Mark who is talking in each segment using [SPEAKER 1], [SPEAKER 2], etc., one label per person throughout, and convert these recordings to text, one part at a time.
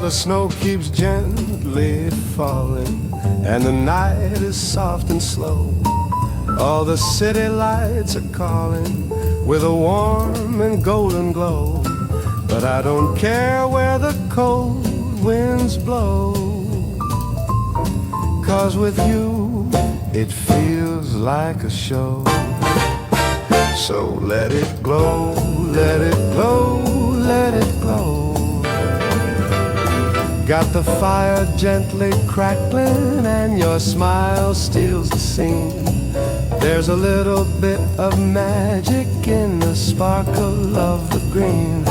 [SPEAKER 1] the snow keeps gently falling, and the night is soft and slow. All the city lights are calling with a warm and golden glow. But I don't care where the cold winds blow, 'cause with you it feels like a show. So let it glow, let it glow, let it glow. Got the fire gently crackling and your smile steals the scene. There's a little bit of magic in the sparkle of the green,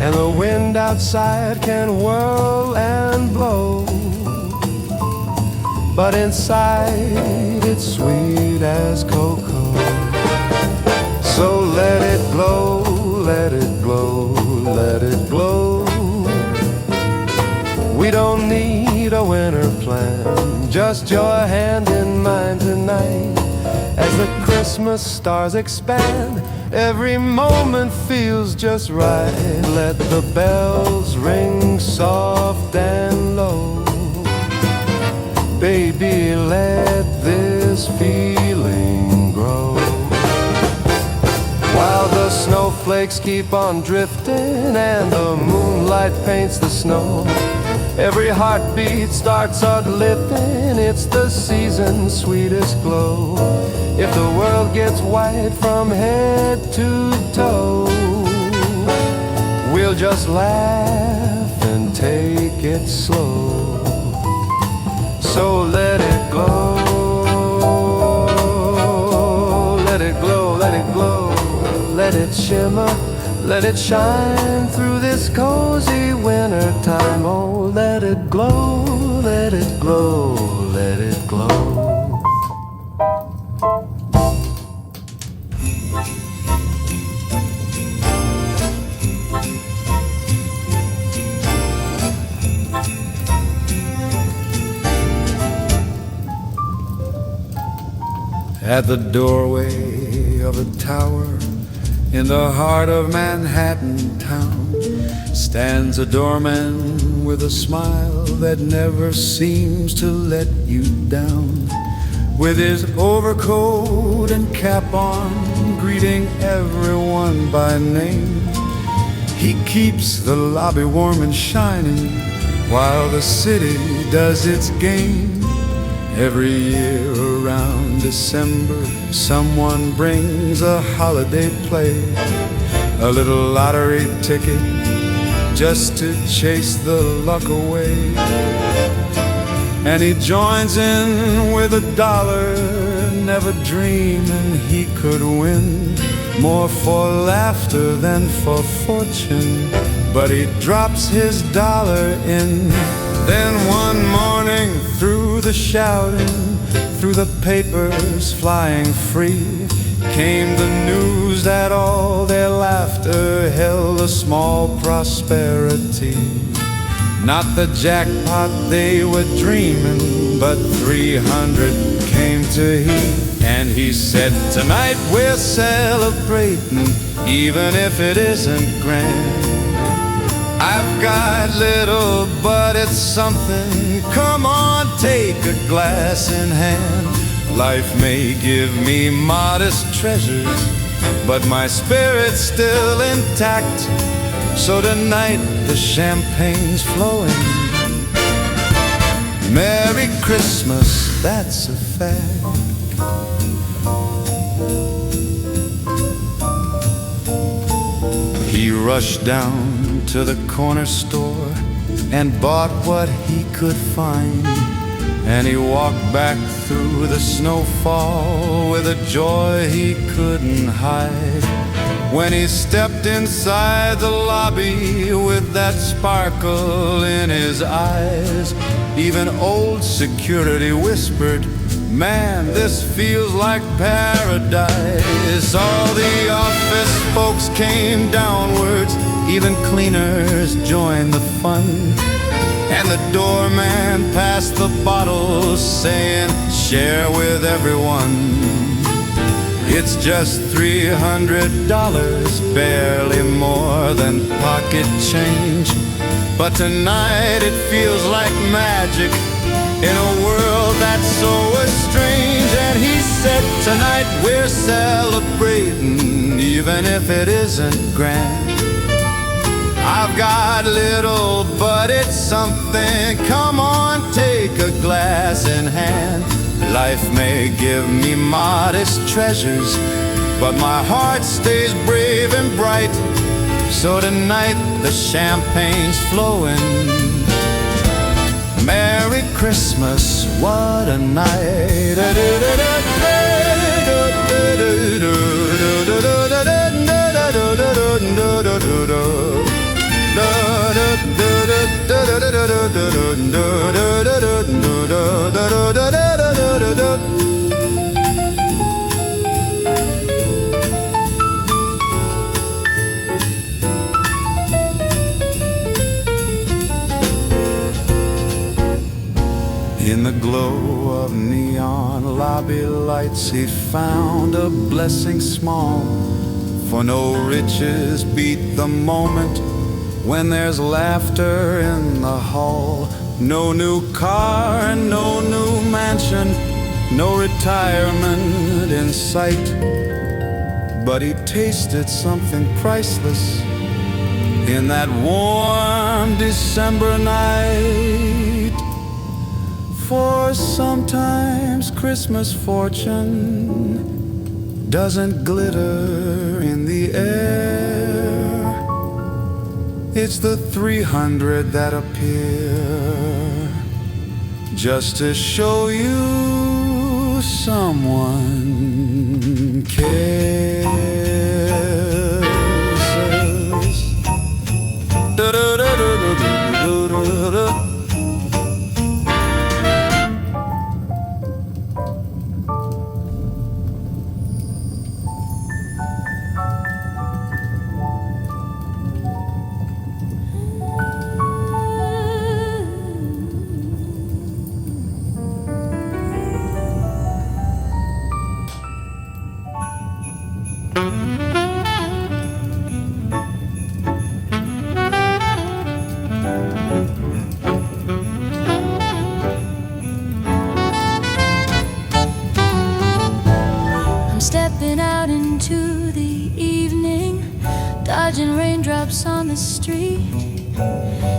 [SPEAKER 1] and the wind outside can whirl and blow, but inside it's sweet as cocoa. So let it glow, let it glow, let it glow. We don't need a winter plan, just your hand in mine tonight. As the Christmas stars expand, every moment feels just right. Let the bells ring soft and low. Baby, let this feeling grow. While the snowflakes keep on drifting and the moonlight paints the snow, every heartbeat starts uplifting. It's the season's sweetest glow. If the world gets white from head to toe, we'll just laugh and take it slow. So let it glow, let it glow, let it glow, let it shimmer, let it shine through this cozy winter time. Oh, let it glow, let it glow, let it glow. At the doorway of a tower in the heart of Manhattan town stands a doorman with a smile that never seems to let you down. With his overcoat and cap on, greeting everyone by name, he keeps the lobby warm and shining while the city does its game. Every year around December, someone brings a holiday play, a little lottery ticket just to chase the luck away. And he joins in with $1, never dreaming he could win more for laughter than for fortune. But he drops his dollar in. Then one morning, through the shouting, through the papers flying free, came the news that all their laughter held a small prosperity. Not the jackpot they were dreaming, but 300 came to he. And he said, tonight we're celebrating, even if it isn't grand. I've got little, but it's something. Come on, take a glass in hand. Life may give me modest treasures, but my spirit's still intact. So tonight the champagne's flowing. Merry Christmas, that's a fact. He rushed down to the corner store and bought what he could find. And he walked back through the snowfall with a joy he couldn't hide. When he stepped inside the lobby with that sparkle in his eyes, even old security whispered, man, this feels like paradise. All the office folks came downwards, even cleaners joined the fun. And the doorman passed the bottles, saying, share with everyone. It's just $300, barely more than pocket change. But tonight it feels like magic in a world that's so strange. And he said, tonight we're celebrating, even if it isn't grand. I've got little, but it's something. Come on, take a glass in hand. Life may give me modest treasures, but my heart stays brave and bright. So tonight the champagne's flowing. Merry Christmas, what a night. In the glow of neon lobby lights, he found a blessing small. For no riches beat the moment when there's laughter in the hall. No new car and no new mansion, no retirement in sight. But he tasted something priceless in that warm December night. For sometimes Christmas fortune doesn't glitter in the air. It's the 300 that appear just to show you someone cares.
[SPEAKER 2] Stepping out into the evening, dodging raindrops on the street,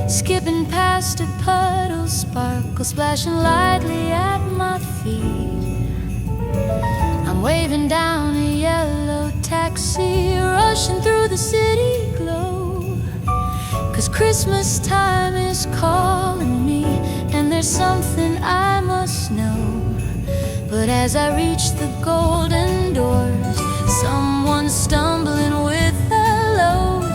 [SPEAKER 2] skipping past a puddle, sparkle splashing lightly at my feet. I'm waving down a yellow taxi, rushing through the city glow, 'cause Christmas time is calling me, and there's something I must know. But as I reach the golden doors, someone's stumbling with a load,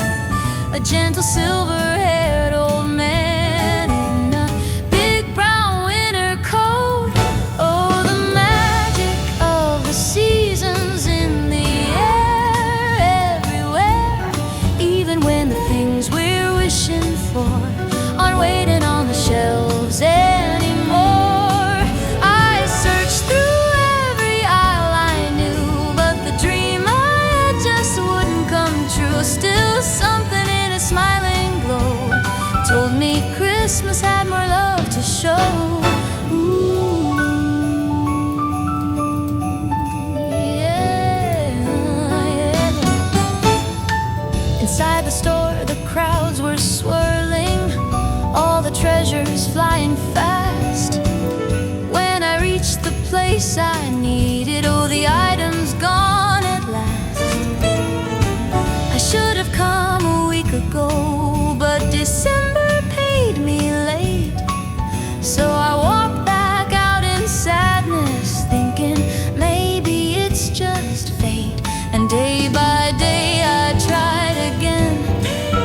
[SPEAKER 2] a gentle silver-haired old man in a big brown winter coat. Oh, the magic of the seasons in the air everywhere, even when the things we're wishing for aren't waiting on the shelves anymore. Still something in a smiling glow told me Christmas had more love to show. Ooh, yeah, yeah. Inside the store, the crowds were swirling, all the treasures flying fast. When I reached the place I needed, oh, the items gone at last. I should have come a week ago, but December paid me late. So I walked back out in sadness, thinking maybe it's just fate. And day by day I tried again,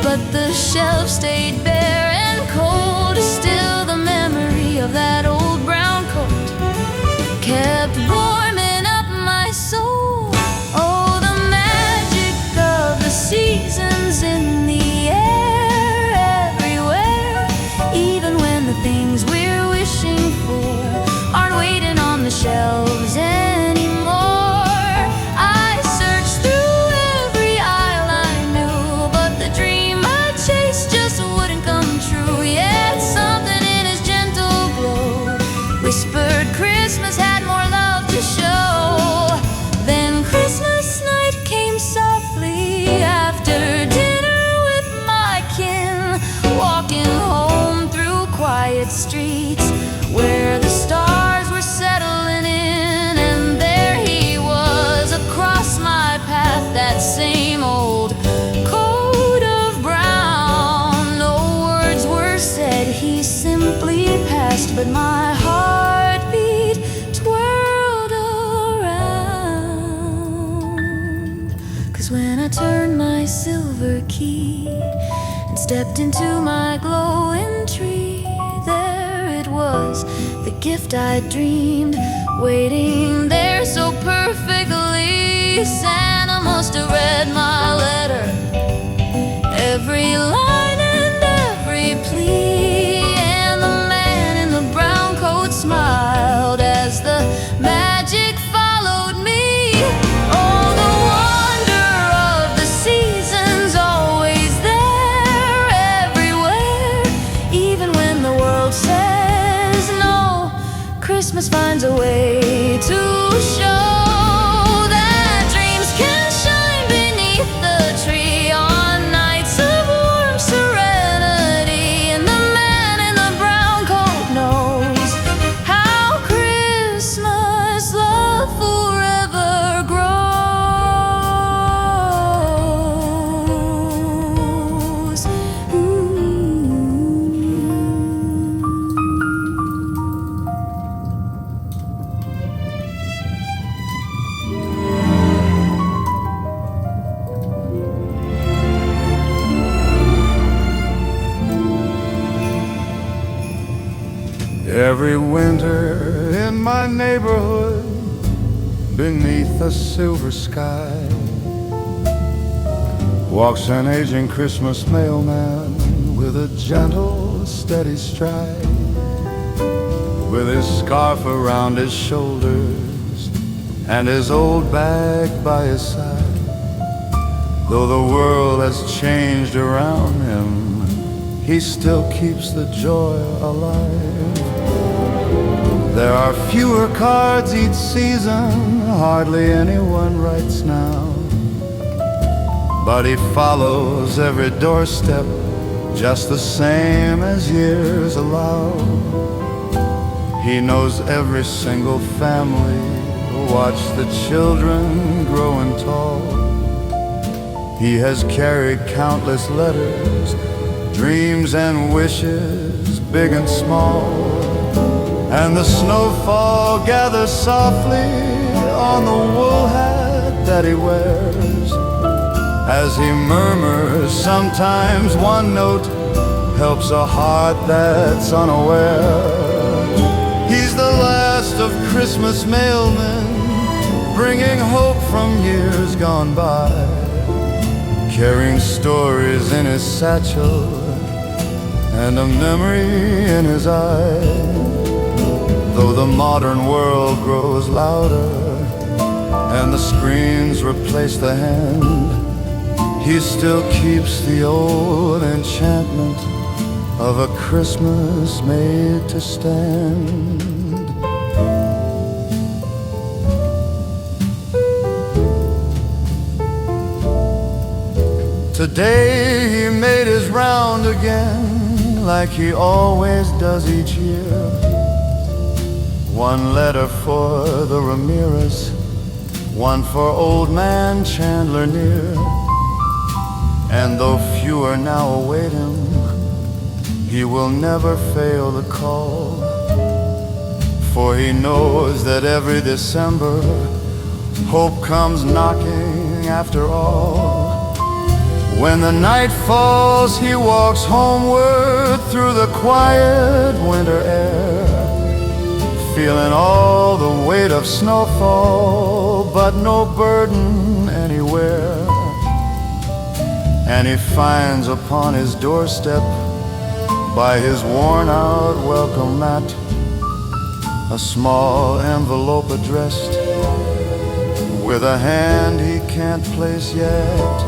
[SPEAKER 2] but the shelf stayed bare and cold. Still the memory of that old brown coat kept warming up my soul. Oh, the magic of the seasons in the air everywhere, even when the things we're wishing for aren't waiting on the shelves anymore. I searched through every aisle I knew, but the dream I chased just wouldn't come true. wondered Christmas had more love to show. Then Christmas night came softly after dinner with my kin, walking home through quiet streets where the stars were settling in, and there he was across my path, that same old coat of brown. No words were said, he simply passed, but my heartbeat twirled around. 'Cause when I turned my silver key and stepped into my glowing tree, there it was, the gift I dreamed, waiting there so perfectly. Santa must have read my letter, every line and every plea, and the man in the brown coat smiled as the magic followed me. Oh, the wonder of the seasons, always there, everywhere, even when the world says no. Christmas finds a way to show that dreams can shine beneath the tree on nights of warm serenity. And the man in the brown coat knows how Christmas love forever grows.
[SPEAKER 1] Every winter in my neighborhood, beneath a silver sky, walks an aging Christmas mailman with a gentle, steady stride, with his scarf around his shoulders and his old bag by his side. Though the world has changed around him, he still keeps the joy alive. There are fewer cards each season, hardly anyone writes now, but he follows every doorstep just the same as years allow. He knows every single family, watch the children growing tall. He has carried countless letters, dreams and wishes, big and small. And the snowfall gathers softly on the wool hat that he wears. As he murmurs, sometimes one note helps a heart that's unaware. He's the last of Christmas mailmen, bringing hope from years gone by, carrying stories in his satchel and a memory in his eye. Though the modern world grows louder and the screens replace the hand, he still keeps the old enchantment of a Christmas made to stand. Today he made his round again, like he always does each year. One letter for the Ramirez, one for old man Chandler near. And though fewer now await him, he will never fail the call, for he knows that every December hope comes knocking after all. When the night falls, he walks homeward through the quiet winter air, feeling all the weight of snowfall, but no burden anywhere. And he finds upon his doorstep, by his worn-out welcome mat, a small envelope addressed with a hand he can't place yet.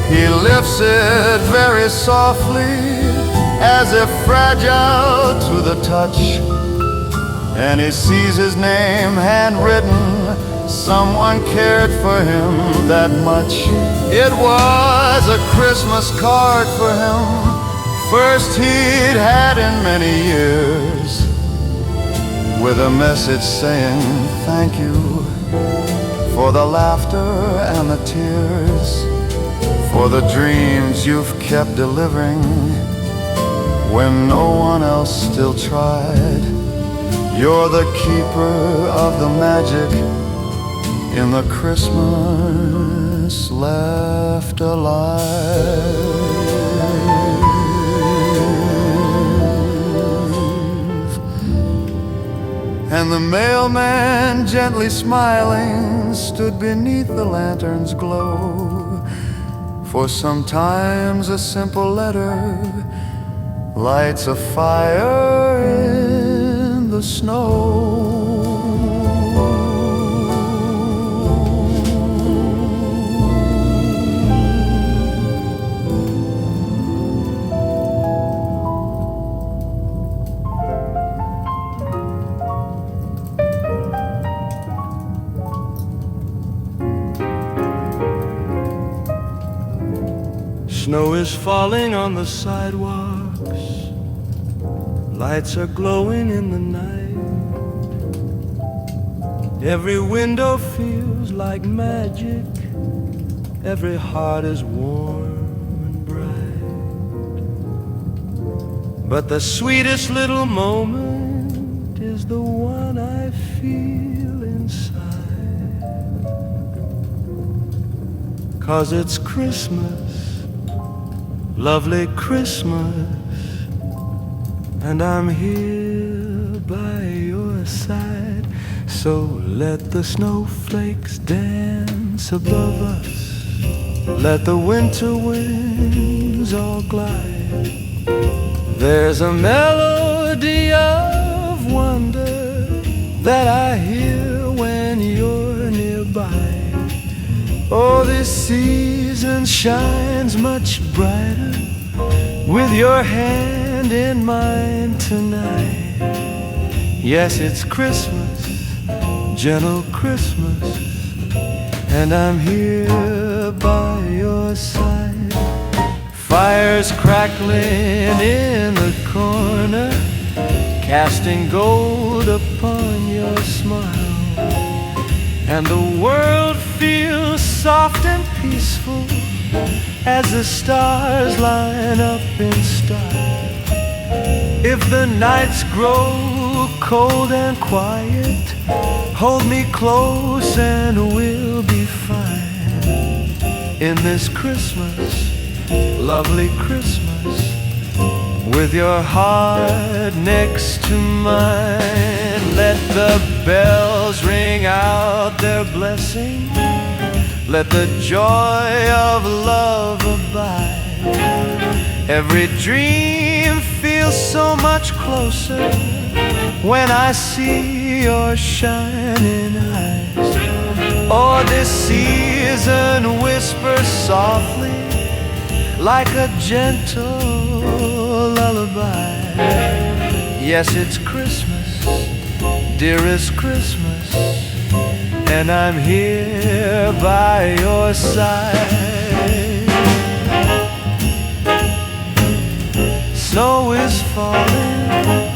[SPEAKER 1] He lifts it very softly, as if fragile to the touch, and he sees his name handwritten. Someone cared for him that much. It was a Christmas card for him, first he'd had in many years, with a message saying thank you for the laughter and the tears, for the dreams you've kept delivering when no one else still tried. You're the keeper of the magic in the Christmas left alive. And the mailman, gently smiling, stood beneath the lantern's glow, for sometimes a simple letter lights a fire in the snow.
[SPEAKER 3] Snow is falling on the sidewalks, lights are glowing in the night. Every window feels like magic, every heart is warm and bright. But the sweetest little moment is the one I feel inside, 'cause it's Christmas, lovely Christmas, and I'm here by your side. So let the snowflakes dance above us, let the winter winds all glide. There's a melody of wonder that I hear when you're nearby. Oh, this season shines much brighter with your hand in mine tonight. Yes, it's Christmas, gentle Christmas, and I'm here by your side. Fire's crackling in the corner, casting gold upon your smile, and the world feels soft and peaceful as the stars line up in style. If the nights grow cold and quiet, hold me close and we'll be fine. In this Christmas, lovely Christmas, with your heart next to mine. Let the bells ring out their blessing, let the joy of love abide. Every dream feels so much closer when I see your shining eyes. Oh, this season whispers softly like a gentle lullaby. Yes, it's Christmas, dearest Christmas, and I'm here by your side. Snow is falling,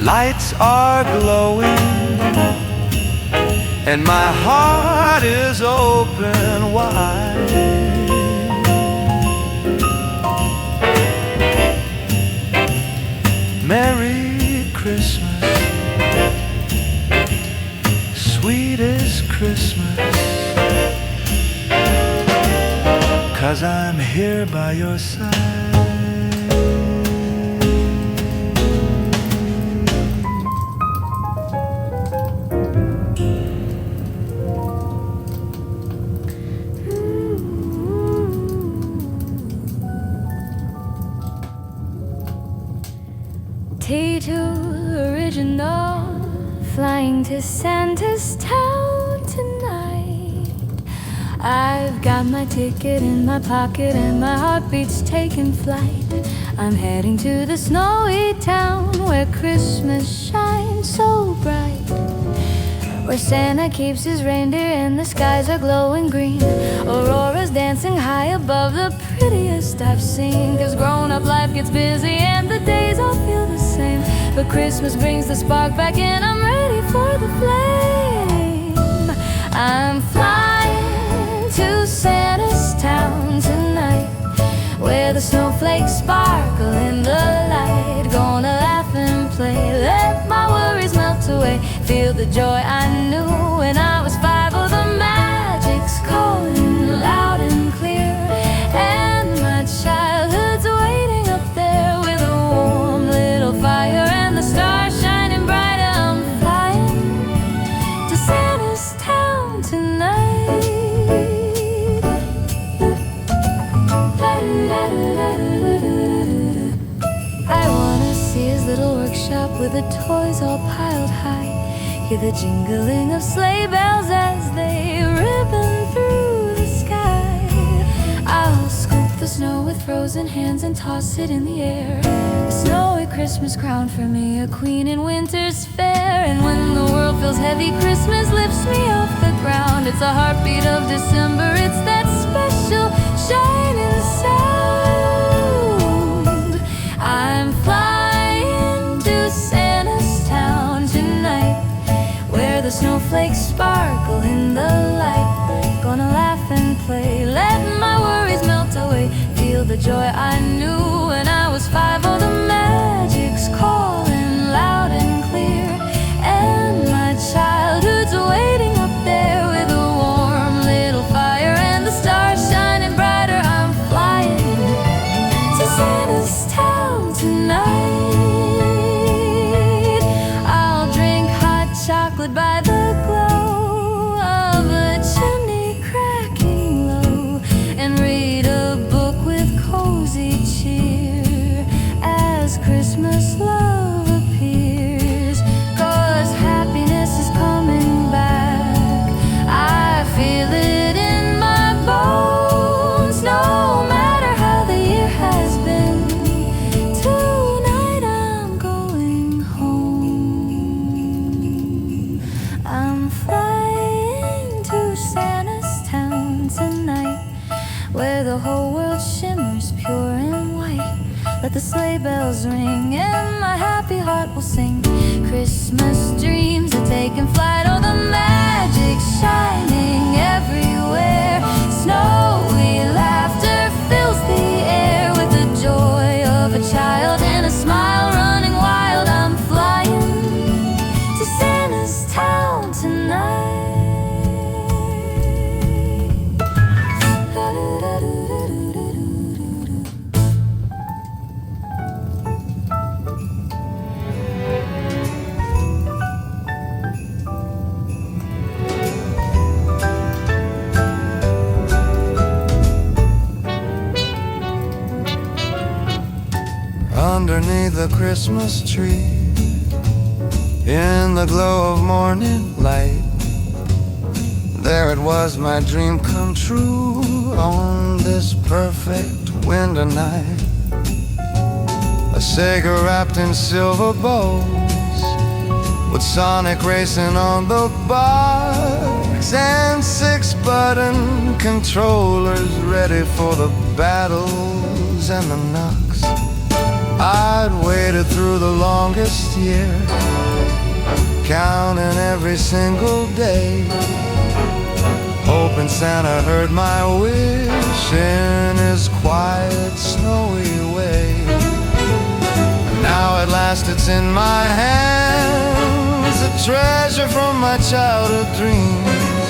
[SPEAKER 3] lights are glowing, and my heart is open wide. Merry Christmas, sweetest Christmas, 'cause I'm here by your side.
[SPEAKER 2] T2 original, flying to Santa's town tonight. I've got my ticket in my pocket and my heartbeat's taking flight. I'm heading to the snowy town where Christmas shines so bright, where Santa keeps his reindeer and the skies are glowing green. Aurora's dancing high above, the prettiest I've seen. 'Cause grown-up life gets busy and the days all feel the same, but Christmas brings the spark back in. I'm ready for the flame. I'm flying to Santa's town tonight, where the snowflakes sparkle in the light. Gonna laugh and play, let my worries melt away. Feel the joy I knew when I was 5. Oh, the magic's calling loud and clear, and my childhood's waiting up there with a warm little fire and the stars shining brighter. I'm flying to Santa's town tonight. I wanna see his little workshop with the toys all piled high, hear the jingling of sleigh bells as they ribbon through the sky. I'll scoop the snow with frozen hands and toss it in the air. A snowy Christmas crown for me, a queen in winter's fair. And when the world feels heavy, Christmas lifts me off the ground. It's a heartbeat of December, it's that special shining sound. I'm flying to Santa's town tonight, where the snowflakes sparkle in the light. Gonna laugh and play, let my worries melt away. Feel the joy I knew when I was 5. Oh, the magic's calling loud and clear, and my childhood's waiting up there with a warm little fire and the stars shining brighter. I'm flying to Santa's town tonight. I'll drink hot chocolate by the glow of a chimney cracking low, and read a book with cozy cheer as Christmas love appears. 'Cause happiness is coming back, I feel it in my bones. No matter how the year has been, tonight I'm going home. I'm flying to Santa's town tonight, where the whole world shimmers pure and white. Let the sleigh bells ring and my happy heart will sing. Christmas dreams are taking flight. Oh, the magic's shining everywhere. Snowy laughter fills the air with the joy of a child and a smile running wild. I'm flying to Santa's town tonight.
[SPEAKER 1] Underneath the Christmas tree, in the glow of morning light, there it was, my dream come true on this perfect winter night. A Sega wrapped in silver bowls, with Sonic racing on the bars, and 6-button controllers ready for the battles and the knocks. I'd waited through the longest year, counting every single day, hoping Santa heard my wish in his quiet, snowy way. And now at last it's in my hands, a treasure from my childhood dreams,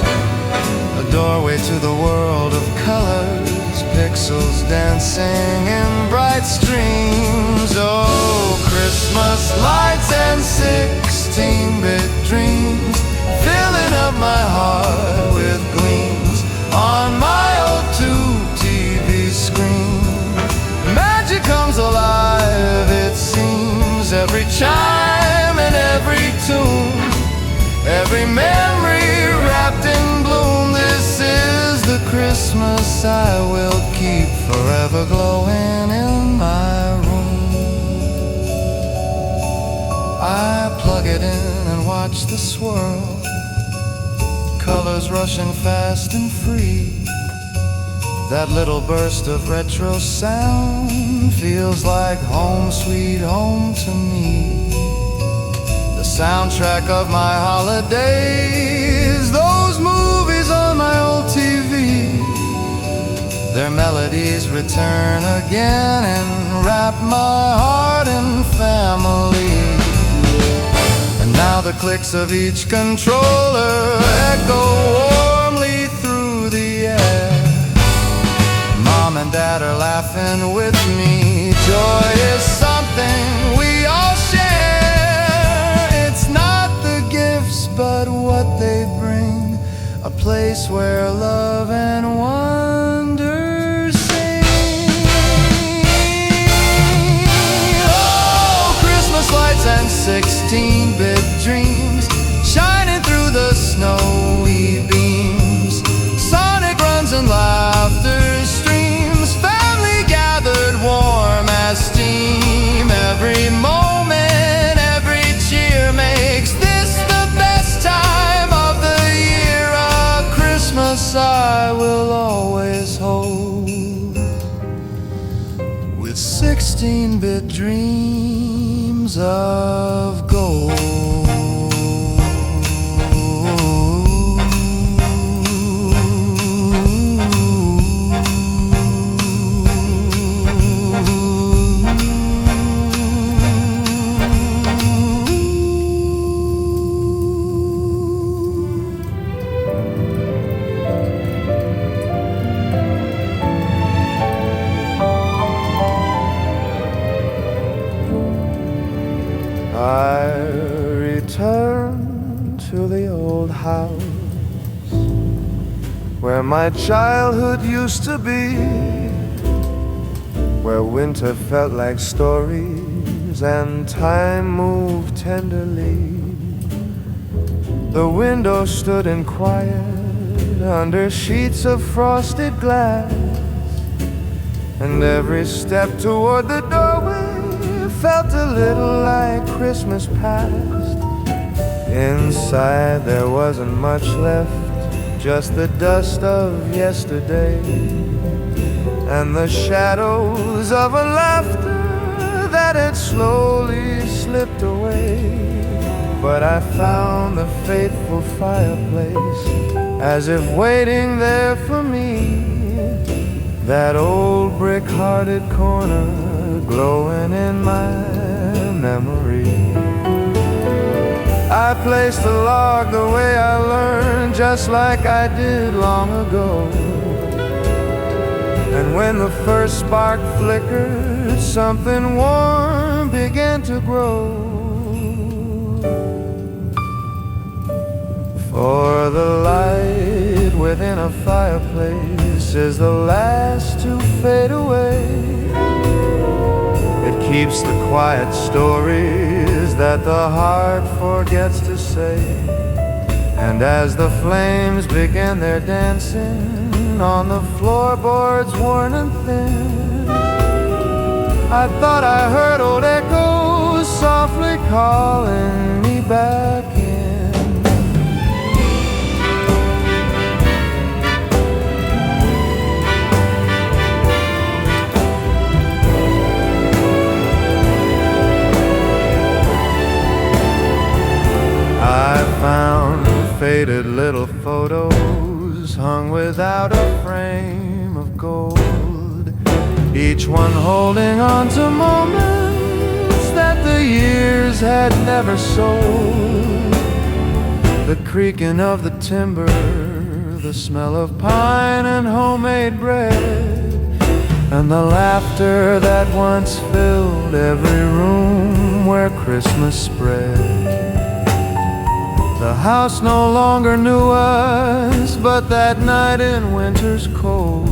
[SPEAKER 1] a doorway to the world of colors, pixels dancing in bright streams. Oh, Christmas lights and 16-bit dreams, filling up my heart with gleams on my old tube TV screen. Magic comes alive, it seems, every chime and every tune, every memory wrapped in bloom. This is the Christmas I will keep forever glowing in my room.
[SPEAKER 4] I plug it in and watch the swirl, colors rushing fast and free. That little burst of retro sound feels like home sweet home to me. The soundtrack of my holidays, those movies on my old TV, their melodies return again and wrap my heart in family. And now the clicks of each controller echo warmly through the air. Mom and Dad are laughing with me. Joy is something we all share. It's not the gifts, but what they bring. A place where love and wonder sing. Oh, Christmas lights and 16-bit dreams shining through the snowy beams. Sonic runs and laughter streams, family gathered warm as steam. Every moment, every cheer makes this the best time of the year. A Christmas I will always hold, with 16-bit dreams of gold.
[SPEAKER 1] I return to the old house where my childhood used to be, where winter felt like stories and time moved tenderly. The window stood in quiet under sheets of frosted glass, and every step toward the doorway felt a little like Christmas past. Inside there wasn't much left, just the dust of yesterday and the shadows of a laughter that had slowly slipped away. But I found the faithful fireplace, as if waiting there for me, that old brick-hearted corner glowing in my memory. I placed the log the way I learned, just like I did long ago. And when the first spark flickered, something warm began to grow. For the light within a fireplace is the last to fade away. It keeps the quiet stories that the heart forgets to say. And as the flames begin their dancing on the floorboards worn and thin, I thought I heard old echoes softly calling me back in. I found faded little photos hung without a frame of gold, each one holding on to moments that the years had never sold. The creaking of the timber, the smell of pine and homemade bread, and the laughter that once filled every room where Christmas spread. The house no longer knew us, but that night in winter's cold,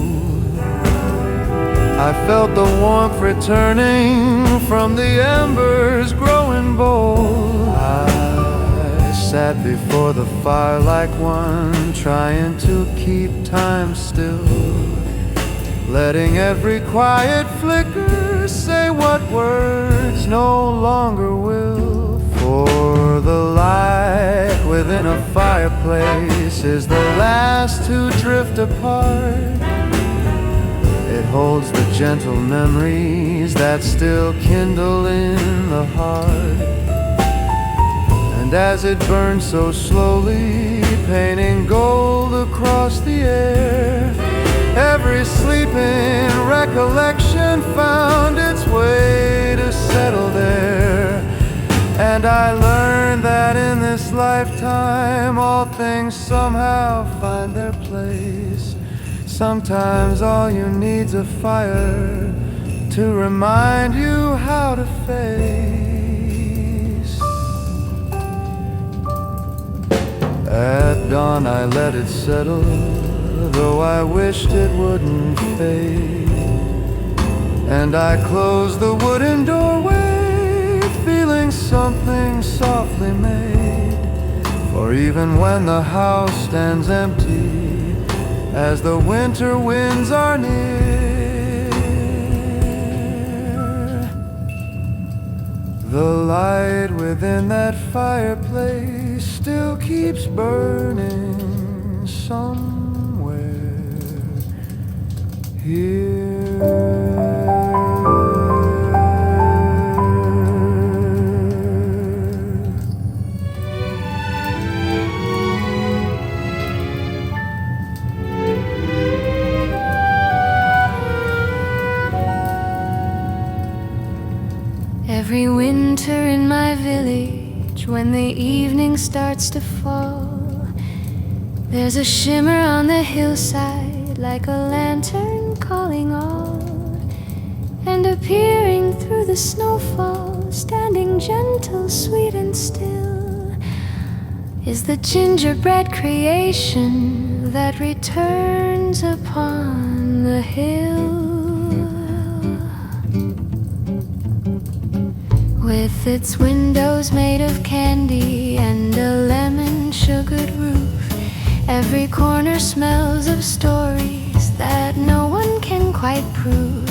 [SPEAKER 1] I felt the warmth returning from the embers growing bold. I sat before the fire like one trying to keep time still, letting every quiet flicker say what words no longer will.
[SPEAKER 4] For the light within a fireplace is the last to drift apart. It holds the gentle memories that still kindle in the heart. And as it burns so slowly, painting gold across the air, every sleeping recollection found its way to settle there. And I learned that in this lifetime all things somehow find their place. Sometimes all you need's a fire to remind you how to face. At dawn I let it settle, though I wished it wouldn't fade. And I closed the wooden doorway, feeling something softly made. For even when the house stands empty, as the winter winds are near, the light within that fireplace still keeps burning somewhere here.
[SPEAKER 2] Every winter in my village, when the evening starts to fall, there's a shimmer on the hillside, like a lantern calling all. And appearing through the snowfall, standing gentle, sweet and still, is the gingerbread creation that returns upon the hill. With its windows made of candy and a lemon-sugared roof, every corner smells of stories that no one can quite prove.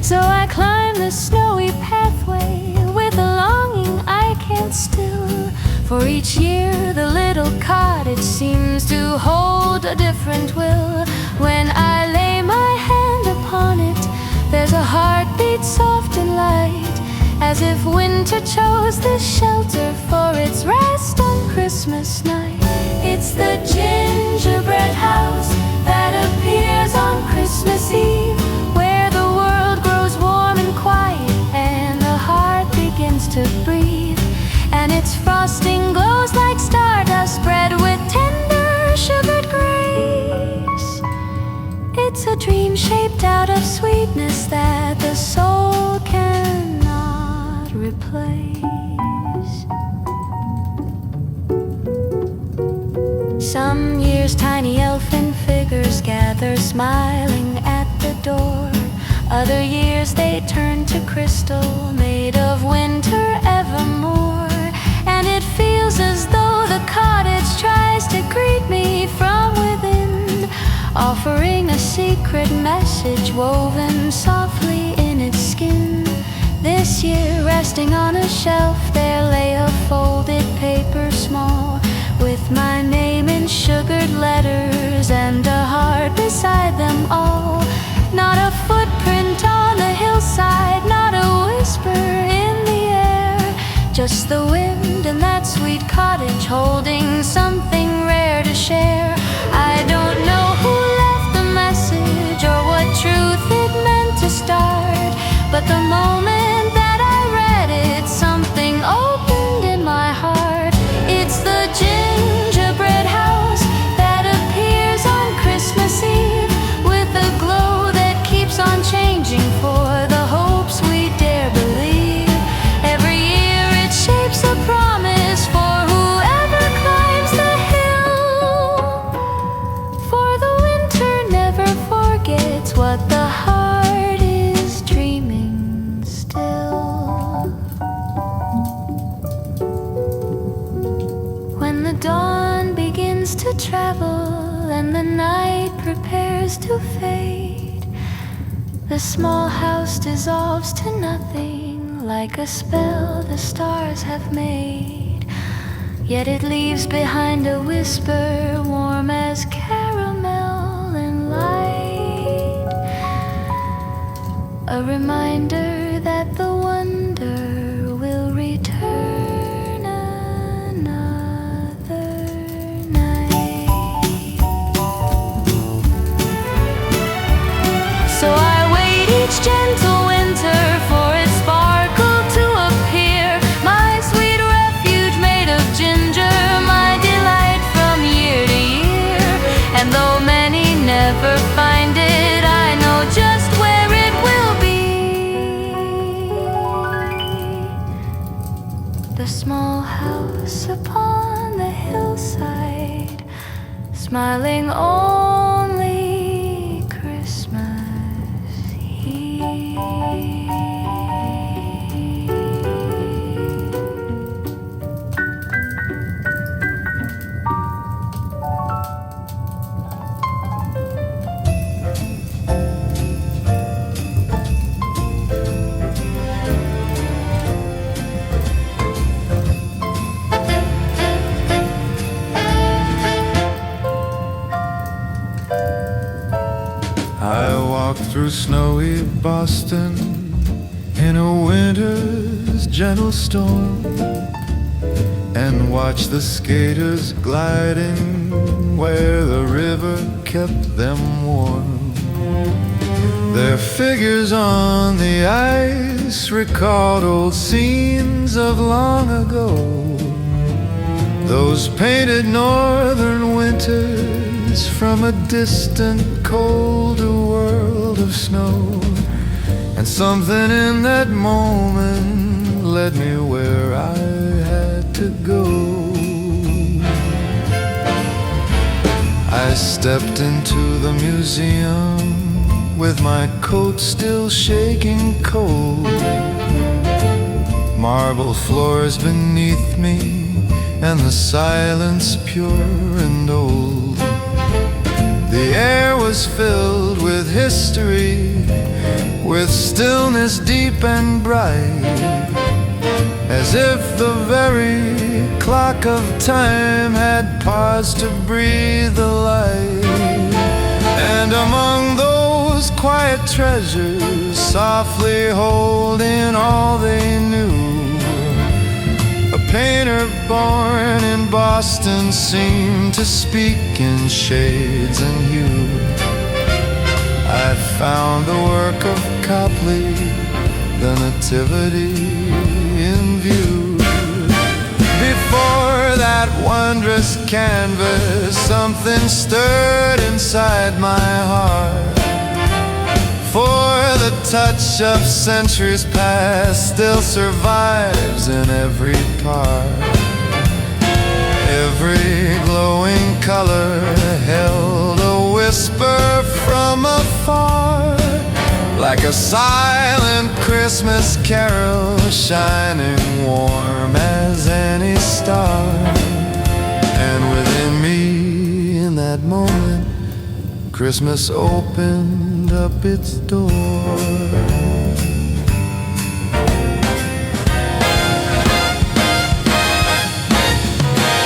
[SPEAKER 2] So I climb the snowy pathway with a longing I can't still. For each year the little cottage seems to hold a different will. When I lay my hand upon it, there's a heartbeat soft and light, as if winter chose this shelter for its rest on Christmas night. It's the gingerbread house that appears on Christmas Eve, where the world grows warm and quiet and the heart begins to breathe. And its frosting glows like stardust spread with tender sugared grace. It's a dream shaped out of sweetness that the soul cannot replace. Some years tiny elfin figures gather smiling at the door. Other years they turn to crystal made of winter evermore. And it feels as though the cottage tries to greet me from within, offering a secret message woven softly in its skin. This year, resting on a shelf, there lay a folded paper small, with my name in sugared letters and a heart beside them all. Not a footprint on the hillside, not a whisper in the air, just the wind in that sweet cottage holding something rare to share. I don't know who left the message or what truth it meant to start, but the moment that I read it, something opened in my heart. It's the gingerbread house that appears on Christmas Eve, with a glow that keeps on changing for the hopes we dare believe. Every year it shapes a promise for whoever climbs the hill, for the winter never forgets what the heart is dreaming still. When the dawn begins to travel and the night prepares to fade, the small house dissolves to nothing, like a spell the stars have made. yet it leaves behind a whisper warm as caramel and light, a reminder that the wonder will return another night. So I wait each gentle winter for its sparkle to appear, my sweet refuge made of ginger, my delight from year to year. And though many never find it, I know just where it will be. The small house upon the hillside, smiling only Christmas Eve.
[SPEAKER 1] I walked through snowy Boston in a winter's gentle storm, and watched the skaters gliding where the river kept them warm. Their figures on the ice recalled old scenes of long ago, those painted northern winters from a distant colder world of snow. And something in that moment led me where I had to go. I stepped into the museum with my coat still shaking cold, marble floors beneath me and the silence pure and old. The air was filled with history, with stillness deep and bright, as if the very clock of time had paused to breathe the light. And among those quiet treasures, softly holding all they knew, a painter born in Boston seemed to speak in shades and hue. I found the work of Copley, the Nativity in view. Before that wondrous canvas, something stirred inside my heart, for the touch of centuries past still survives in every part. Every glowing color held a whisper from afar, like a silent Christmas carol shining warm as any star. And within me, in that moment, Christmas opened up its door.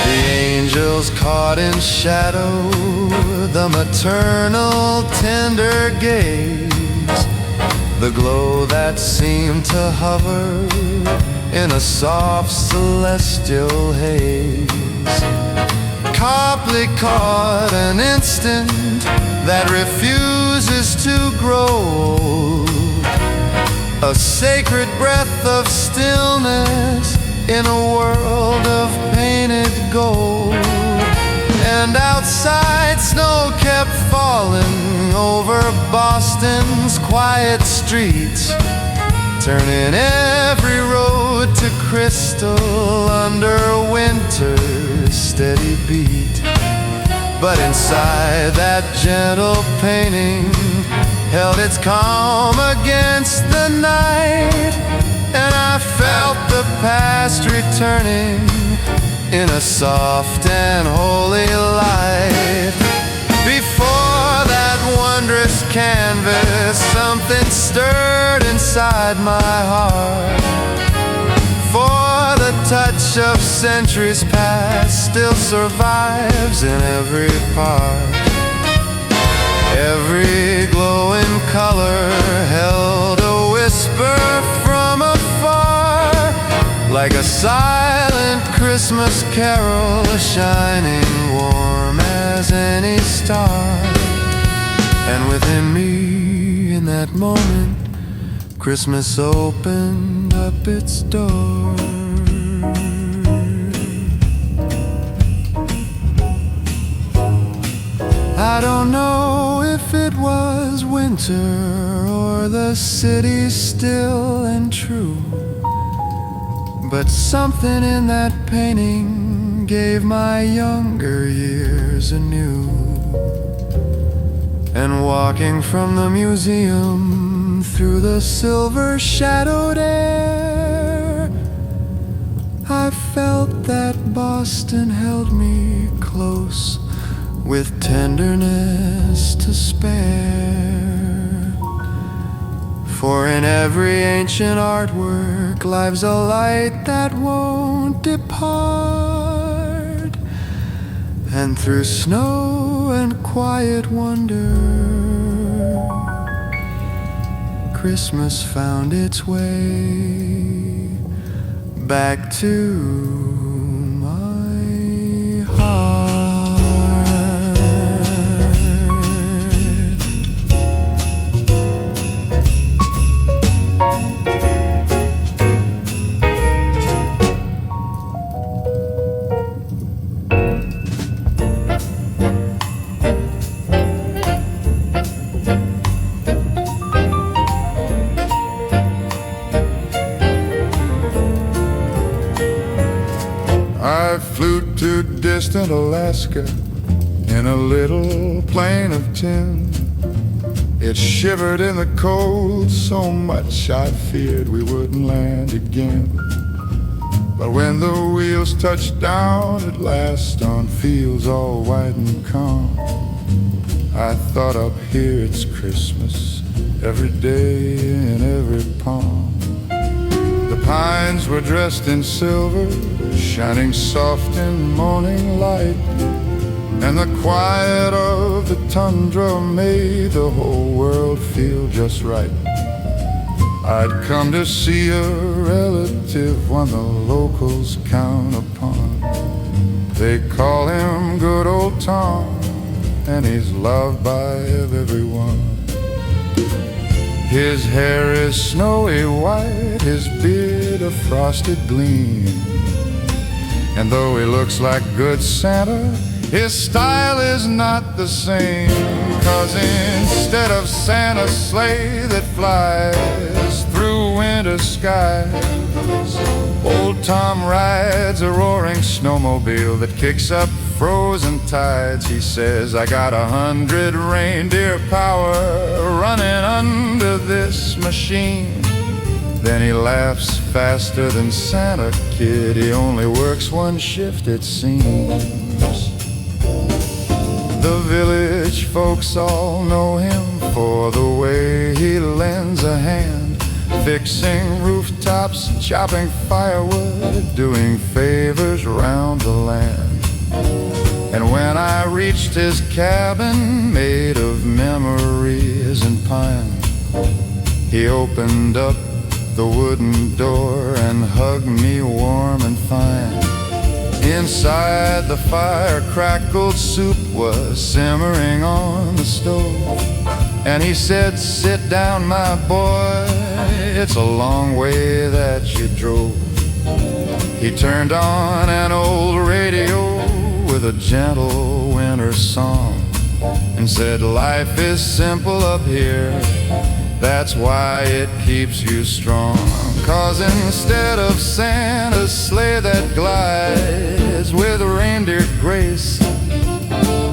[SPEAKER 1] Angels caught in shadow, the maternal tender gaze, the glow that seemed to hover in a soft celestial haze. Copley caught an instant that refuses to grow old, a sacred breath of stillness in a world of painted gold. And outside, snow kept falling over Boston's quiet streets, turning every road to crystal under winter's steady beat. But inside, that gentle painting held its calm against the night, and I felt the past returning in a soft and holy light. Before that wondrous canvas, something stirred inside my heart, for the
[SPEAKER 4] touch of centuries past still survives in every part. Every glowing color held a whisper from afar, like a silent Christmas carol, shining warm as any star. And within me, in that moment, Christmas opened up its door. I don't know if it was winter or the city still and true, but something in that painting gave my younger years anew. And walking from the museum through the silver shadowed air, I felt that Boston held me close with tenderness to spare. For in every ancient artwork lives a light that won't depart, and through snow and quiet wonder, Christmas found its way back to my heart. I flew to distant Alaska in a little plane of tin. It shivered in the cold so much I feared we wouldn't land again. But when the wheels touched down at last on fields all white and calm, I thought up here it's Christmas every day in every palm. The pines were dressed in silver, shining soft in morning light, and the quiet of the tundra made the whole world feel just right. I'd come to see a relative one the locals count upon. They call him Good Old Tom, and he's loved by everyone. His hair is snowy white, his beard a frosted gleam, and though he looks like good Santa, his style is not the same. 'Cause instead of Santa's sleigh that flies through winter skies, old Tom rides a roaring snowmobile that kicks up frozen tides. He says, I got 100 reindeer power running under this machine. Then he laughs faster than Santa Kid. He only works one shift, it seems. The village folks all know him for the way he lends a hand, fixing rooftops, chopping firewood, doing favors round the land. And when I reached his cabin made of memories and pine, he opened up the wooden door and hugged me warm and fine. Inside the fire crackled soup was simmering on the stove, and he said, sit down my boy, it's a long way that you drove. He turned on an old radio with a gentle winter song and said, life is simple up here, that's why it keeps you strong. 'Cause instead of Santa's sleigh that glides with reindeer grace,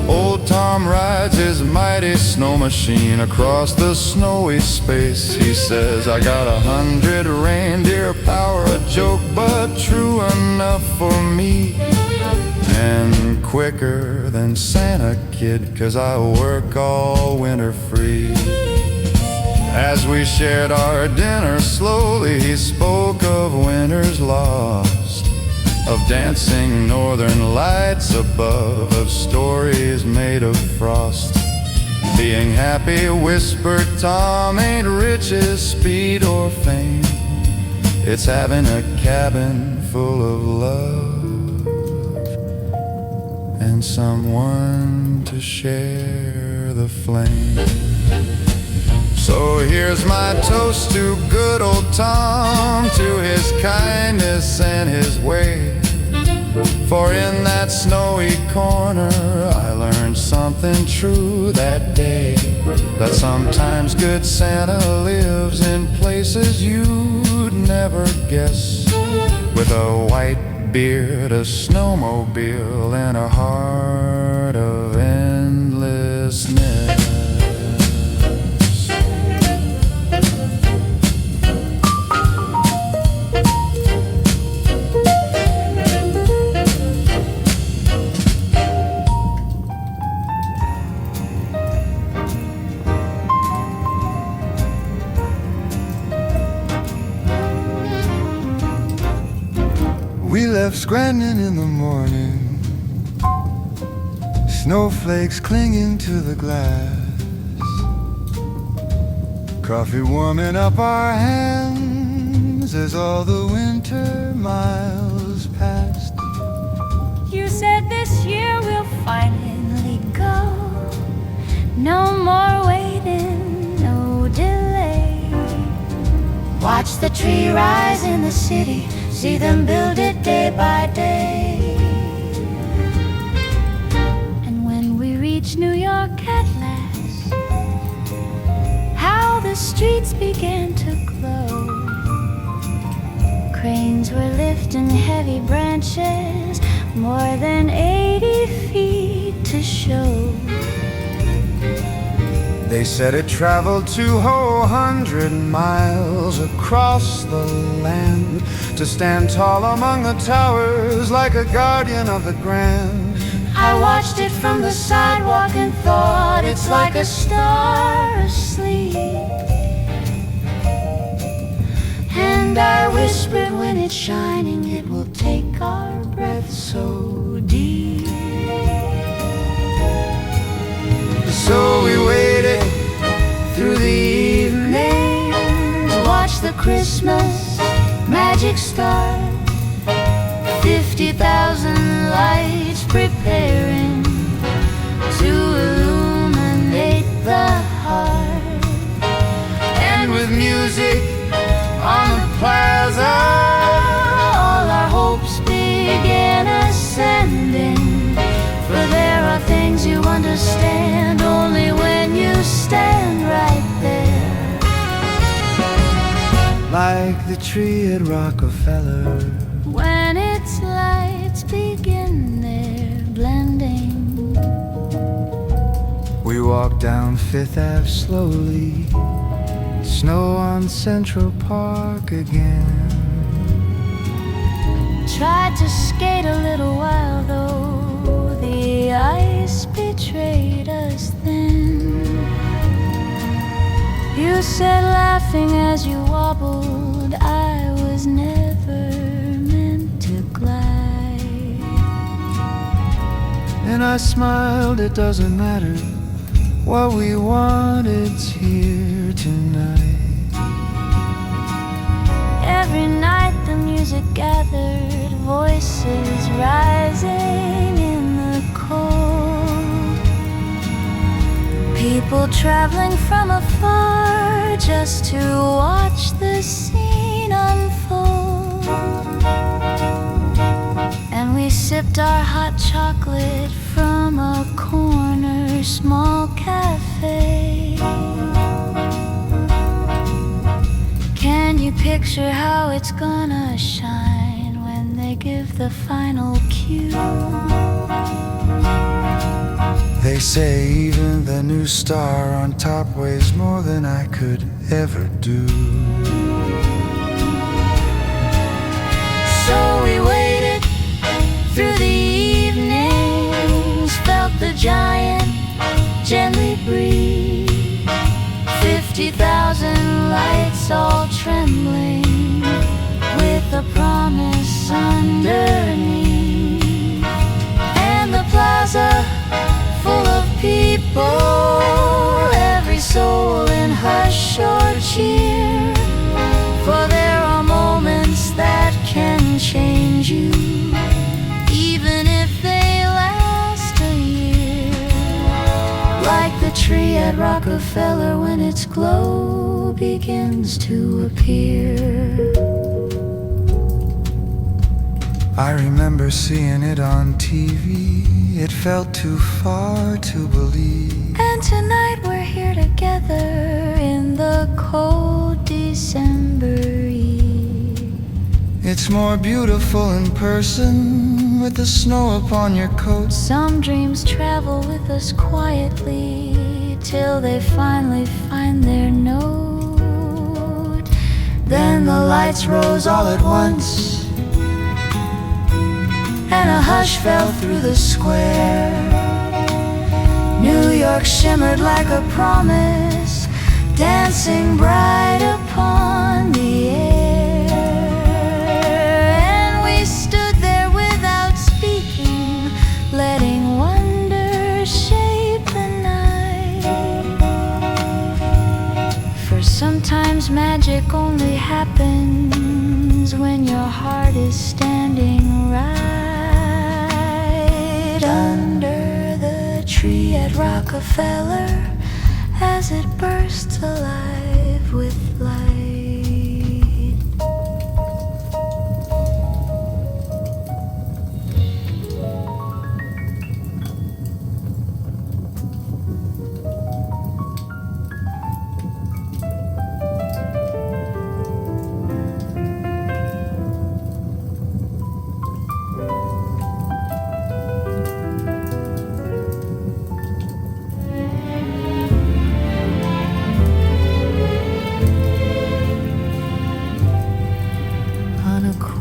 [SPEAKER 4] old Tom rides his mighty snow machine across the snowy space. He says, I got 100 reindeer power, a joke but true enough for me, and quicker than Santa Kid, 'cause I work all winter free. As we shared our dinner slowly, he spoke of winters lost of dancing northern lights above, of stories made of frost. Being happy, whispered Tom, ain't riches, speed, or fame. It's having a cabin full of love and someone to share the flame. So here's my toast to good old Tom, to his kindness and his way. For in that snowy corner I learned something true that day, that sometimes good Santa lives in places you'd never guess, with a white beard, a snowmobile, and a heart of endlessness. We left Scranton in the morning, snowflakes clinging to the glass, coffee warming up our hands as all the winter miles passed.
[SPEAKER 2] You said this year we'll finally go. No more waiting, no delay. Watch the tree rise in the city, see them build it day by day. And when we reach New York at last, how the streets began to glow. Cranes were lifting heavy branches, more than 80 feet to show.
[SPEAKER 4] They said it traveled 200 miles across the land, to stand tall among the towers like a guardian of the grand.
[SPEAKER 2] I watched it from the sidewalk and thought it's like a star asleep. And I whispered, when it's shining it will take our breath so deep.
[SPEAKER 4] So we waited
[SPEAKER 2] Through the evenings, watch the Christmas magic start. 50,000 lights preparing to illuminate the heart.
[SPEAKER 4] and with music on the plaza,
[SPEAKER 2] All our hopes began ascending. For there are things you understand only when you stand right there.
[SPEAKER 4] like the tree at Rockefeller.
[SPEAKER 2] When its lights begin their blending,
[SPEAKER 4] We walked down Fifth Ave slowly, snow on Central Park again.
[SPEAKER 2] tried to skate a little while though the ice betrayed us then. You said laughing as you wobbled, I was never meant to glide.
[SPEAKER 4] And I smiled, it doesn't matter what we want, it's here tonight.
[SPEAKER 2] Every night the music gathered, voices rising in the cold. People traveling from afar just to watch the scene unfold. And we sipped our hot chocolate from a corner small cafe. Can you picture how it's gonna shine when they give the final cue?
[SPEAKER 4] They say even the new star on top weighs more than I could ever do.
[SPEAKER 2] So we waited through the evenings, felt the giant gently breathe. 50,000 lights all trembling with a promise underneath. or cheer, for there are moments that can change you, even if they last a year. Like the tree at Rockefeller when its glow begins to appear.
[SPEAKER 4] I remember seeing it on TV. It felt too far to believe.
[SPEAKER 2] And tonight we're here together in the cold December eve.
[SPEAKER 4] It's more beautiful in person with the snow upon your coat.
[SPEAKER 2] Some dreams travel with us quietly till they finally find their note. Then the lights rose all at once, and a hush fell through the square. New York shimmered like a promise, dancing bright upon the air. And we stood there without speaking, letting wonder shape the night. For sometimes magic only happens when your heart is standing right under the tree at Rockefeller as it bursts alive with light.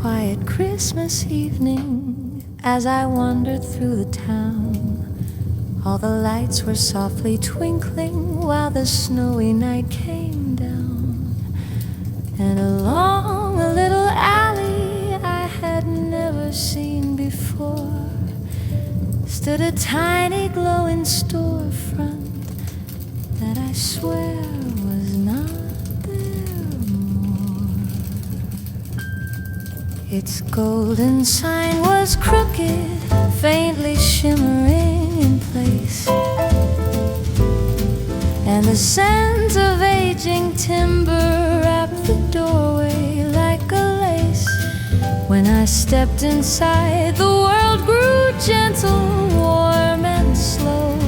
[SPEAKER 2] Quiet Christmas evening, as I wandered through the town, all the lights were softly twinkling while the snowy night came down. And along a little alley I had never seen before stood a tiny glowing storefront that I swear was not there more. Its golden sign was crooked, faintly shimmering in place, and the scent of aging timber wrapped the doorway like a lace. When I stepped inside, the world grew gentle, warm and slow.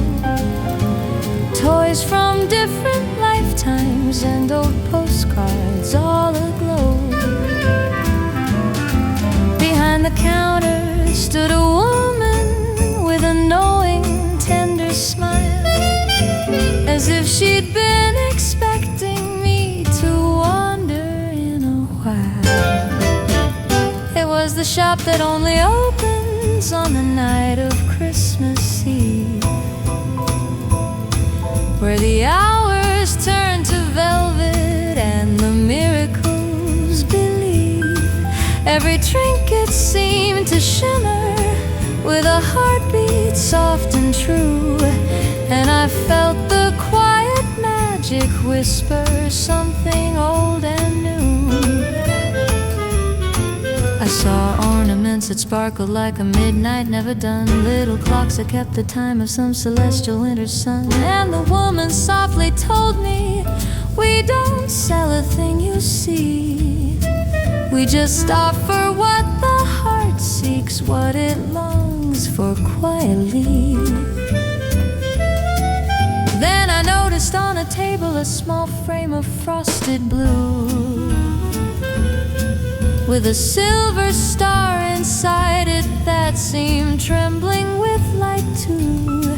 [SPEAKER 2] Toys from different lifetimes and old postcards all aglow. Behind the counter stood a woman with a knowing, tender smile, as if she'd been expecting me to wander in a while. It was the shop that only opens on the night of Christmas Eve, where the hours turn to velvet and the miracles believe. Every trinket seemed to shimmer with a heartbeat soft and true, and I felt the quiet magic whisper something old and new. I saw ornaments that sparkled like a midnight never done, little clocks that kept the time of some celestial winter sun. And the woman softly told me, we don't sell a thing you see, we just offer what the heart seeks, what it longs for quietly. Then I noticed on a table a small frame of frosted blue, with a silver star inside it that seemed trembling with light too.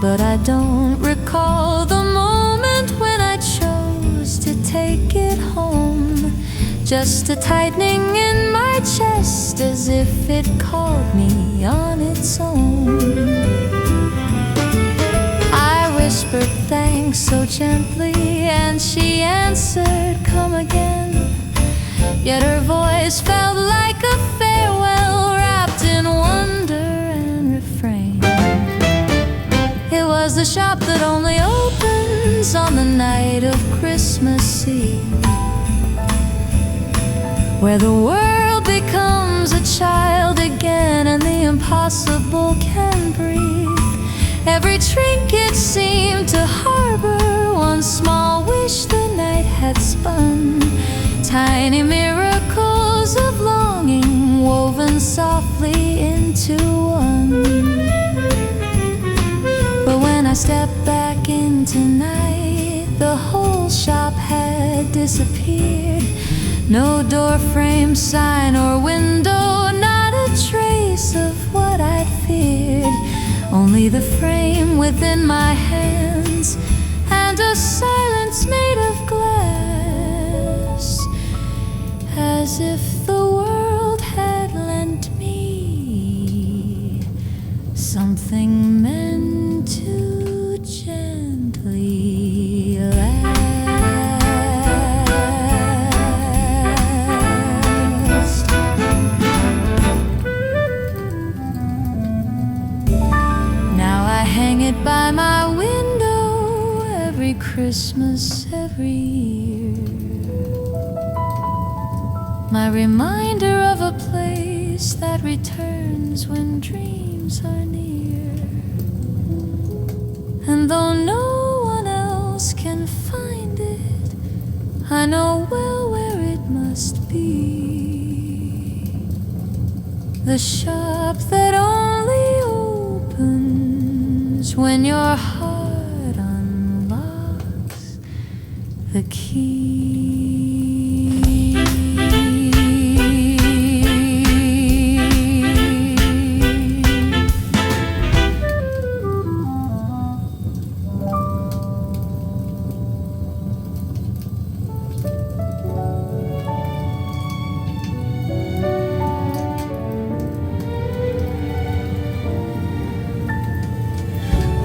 [SPEAKER 2] But I don't recall the moment when I chose to take it home, just a tightening in my chest as if it called me on its own. I whispered thanks so gently, and she answered, come again. Yet her voice felt like a farewell wrapped in wonder and refrain. It was was the shop that only opens on the night of Christmas Eve, where the world becomes a child again and the impossible can breathe. Every trinket seemed to harbor one small wish the night had spun, tiny miracles of longing woven softly into one. But when I stepped back in tonight, the whole shop had disappeared. No door frame, sign or window, not a trace of what I'd feared. Only the frame within my hands and a silence made of glass, as if the world had lent me something meant to gently last. Now I hang it by my window every Christmas, every year, my reminder of a place that returns when dreams are near. And though no one else can find it, I know well where it must be. The shop that only opens when your heart unlocks the key.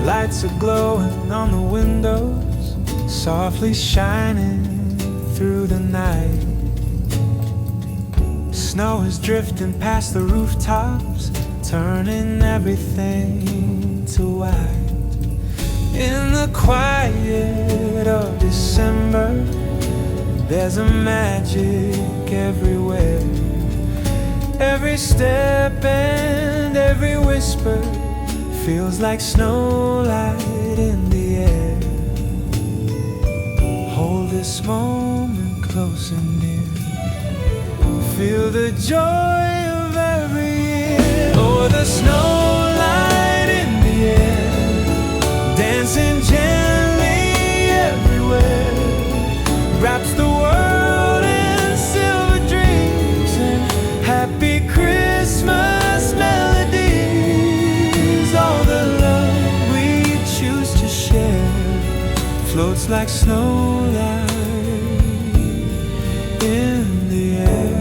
[SPEAKER 5] Lights are glowing on the windows, softly shining through the night. Snow is drifting past the rooftops, turning everything to white. In the quiet of December, there's a magic everywhere. Every step and every whisper feels like snow light in the air. Hold this moment close and near. Feel the joy of every year. Oh, the snow light in the air, dancing gently everywhere, wraps the world in silver dreams and happy Christmas melodies. All the love we choose to share floats like snow light in the air.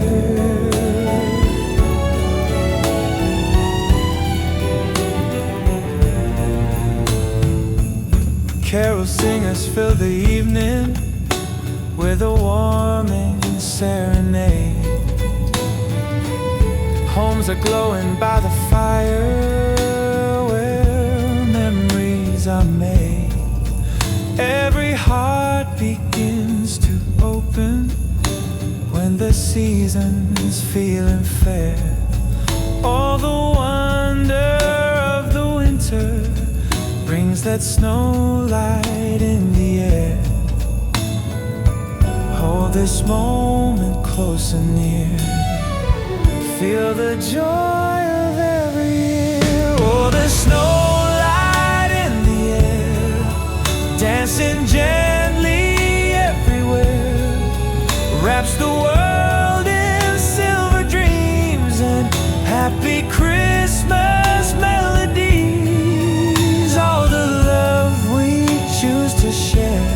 [SPEAKER 5] Carol singers fill the evening with a warming serenade. Homes are glowing by the fire where memories are made. Every heart begins to open when the season's feeling fair. All the wonder of the winter brings that snow light in the air. Hold this moment close and near. Feel the joy of every year. Oh, the snow light in the air, dancing gently everywhere, wraps the world in silver dreams and happy Christmas melodies. All the love we choose to share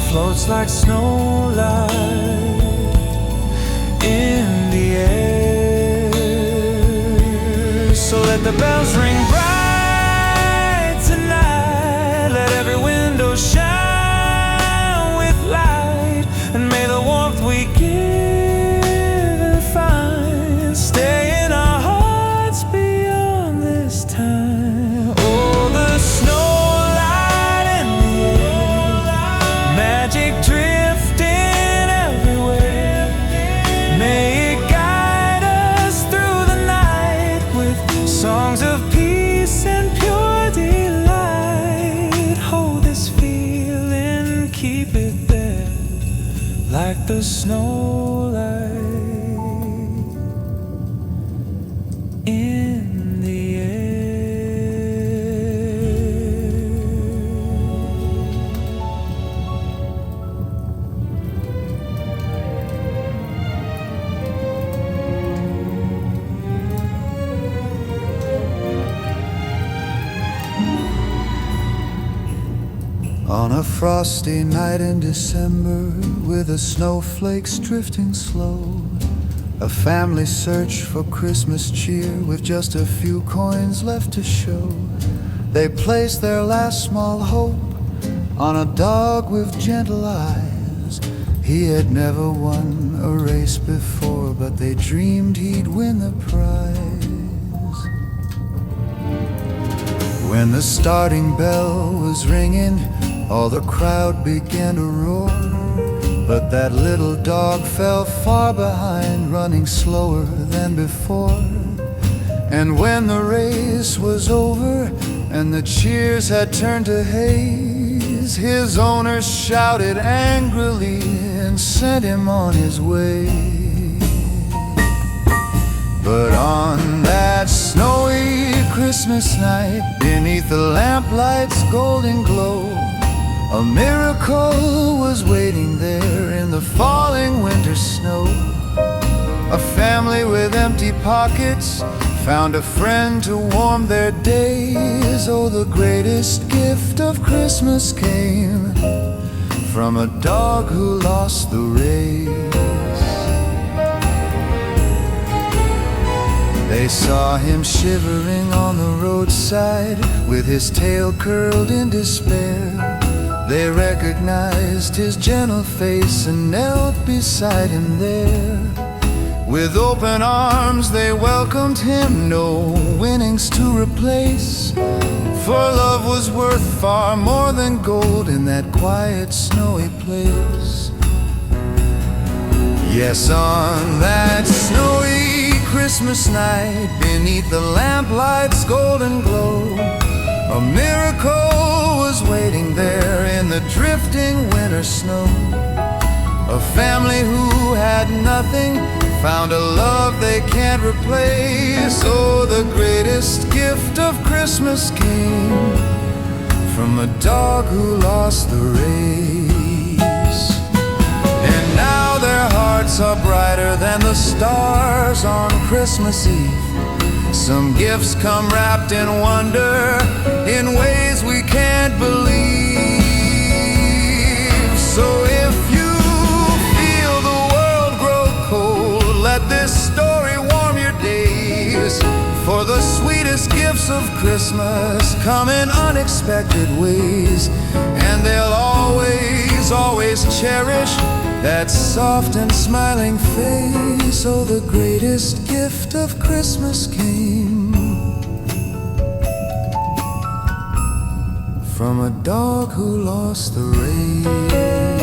[SPEAKER 5] floats like snow light in the air. So let the bells ring bright tonight, let every window shine with light, and may the warmth we give and find stay in our hearts beyond this time. Oh, the snow snow light in the
[SPEAKER 4] On a frosty night in December, with the snowflakes drifting slow, a family searched for Christmas cheer with just a few coins left to show. They placed their last small hope on a dog with gentle eyes. He had never won a race before, but they dreamed he'd win the prize. When the starting bell was ringing, all the crowd began to roar, but that little dog fell far behind, running slower than before. And when the race was over and the cheers had turned to haze, his owner shouted angrily and sent him on his way. But on that snowy Christmas night, beneath the lamplight's golden glow, a miracle was waiting there in the falling winter snow. A family with empty pockets found a friend to warm their days. Oh, the greatest gift of Christmas came from a dog who lost the race. They saw him shivering on the roadside, with his tail curled in despair. They recognized his gentle face and knelt beside him there. With open arms they welcomed him, no winnings to replace, for love was worth far more than gold in that quiet snowy place. Yes, on that snowy Christmas night, beneath the lamplight's golden glow, a miracle was waiting there in the drifting winter snow. A family who had nothing found a love they can't replace. Oh, the greatest gift of Christmas came from a dog who lost the race. And now their hearts are brighter than the stars on Christmas Eve. Some gifts come wrapped in wonder in ways we can't believe. So if you feel the world grow cold, let this story warm your days. For the sweetest gifts of Christmas come in unexpected ways, and they'll always, always cherish that soft and smiling face. Oh, the greatest gift of Christmas came from a dog who lost the race.